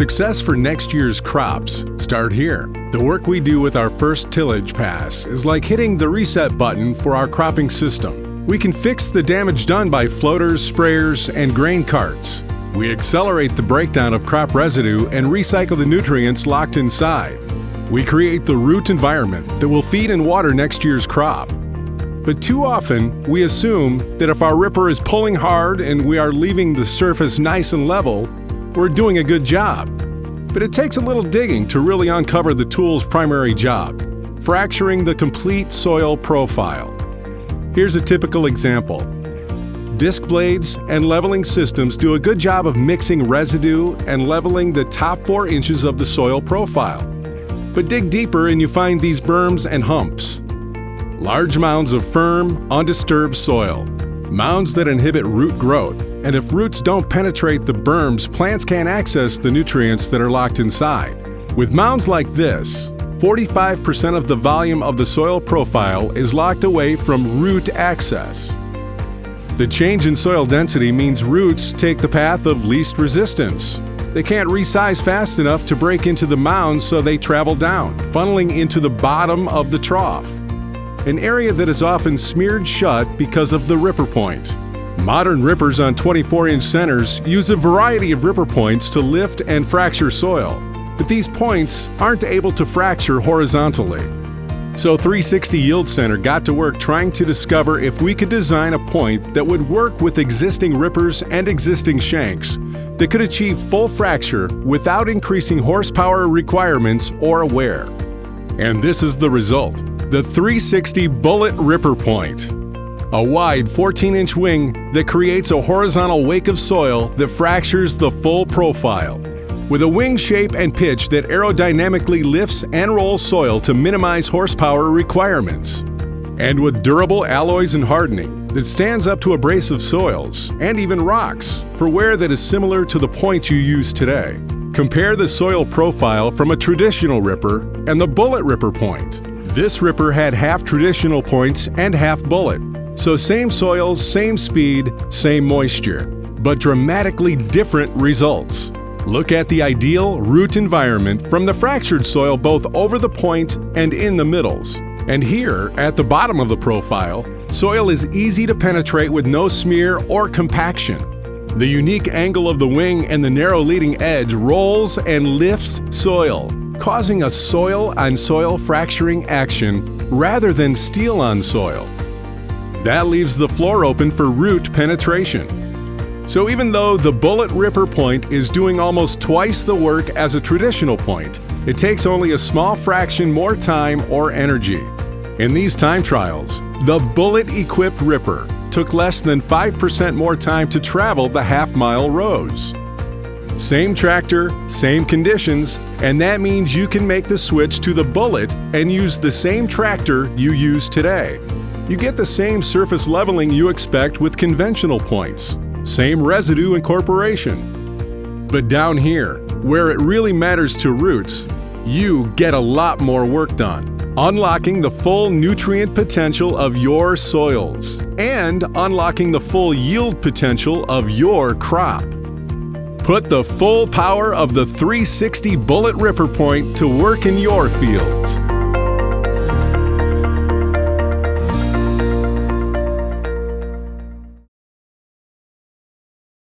Success for next year's crops start here. The work we do with our first tillage pass is like hitting the reset button for our cropping system. We can fix the damage done by floaters, sprayers, and grain carts. We accelerate the breakdown of crop residue and recycle the nutrients locked inside. We create the root environment that will feed and water next year's crop. But too often, we assume that if our ripper is pulling hard and we are leaving the surface nice and level, we're doing a good job. But it takes a little digging to really uncover the tool's primary job: fracturing the complete soil profile. Here's a typical example. Disc blades and leveling systems do a good job of mixing residue and leveling the top 4 inches of the soil profile. But dig deeper and you find these berms and humps. Large mounds of firm, undisturbed soil. Mounds that inhibit root growth, and if roots don't penetrate the berms, plants can't access the nutrients that are locked inside. With mounds like this, 45% of the volume of the soil profile is locked away from root access. The change in soil density means roots take the path of least resistance. They can't resize fast enough to break into the mounds, so they travel down, funneling into the bottom of the trough, an area that is often smeared shut because of the ripper point. Modern rippers on 24-inch centers use a variety of ripper points to lift and fracture soil, but these points aren't able to fracture horizontally. So 360 Yield Center got to work trying to discover if we could design a point that would work with existing rippers and existing shanks that could achieve full fracture without increasing horsepower requirements or wear. And this is the result: the 360 Bullet Ripper Point. A wide 14-inch wing that creates a horizontal wake of soil that fractures the full profile, with a wing shape and pitch that aerodynamically lifts and rolls soil to minimize horsepower requirements. And with durable alloys and hardening that stands up to abrasive soils and even rocks for wear that is similar to the point you use today. Compare the soil profile from a traditional ripper and the Bullet Ripper Point. This ripper had half traditional points and half bullet. So same soils, same speed, same moisture, but dramatically different results. Look at the ideal root environment from the fractured soil both over the point and in the middles. And here, at the bottom of the profile, soil is easy to penetrate with no smear or compaction. The unique angle of the wing and the narrow leading edge rolls and lifts soil, causing a soil-on-soil fracturing action rather than steel-on-soil. That leaves the floor open for root penetration. So even though the Bullet Ripper Point is doing almost twice the work as a traditional point, it takes only a small fraction more time or energy. In these time trials, the Bullet-equipped ripper took less than 5% more time to travel the half-mile rows. Same tractor, same conditions, and that means you can make the switch to the Bullet and use the same tractor you use today. You get the same surface leveling you expect with conventional points, same residue incorporation. But down here, where it really matters to roots, you get a lot more work done, unlocking the full nutrient potential of your soils and unlocking the full yield potential of your crop. Put the full power of the 360 Bullet Ripper Point to work in your fields.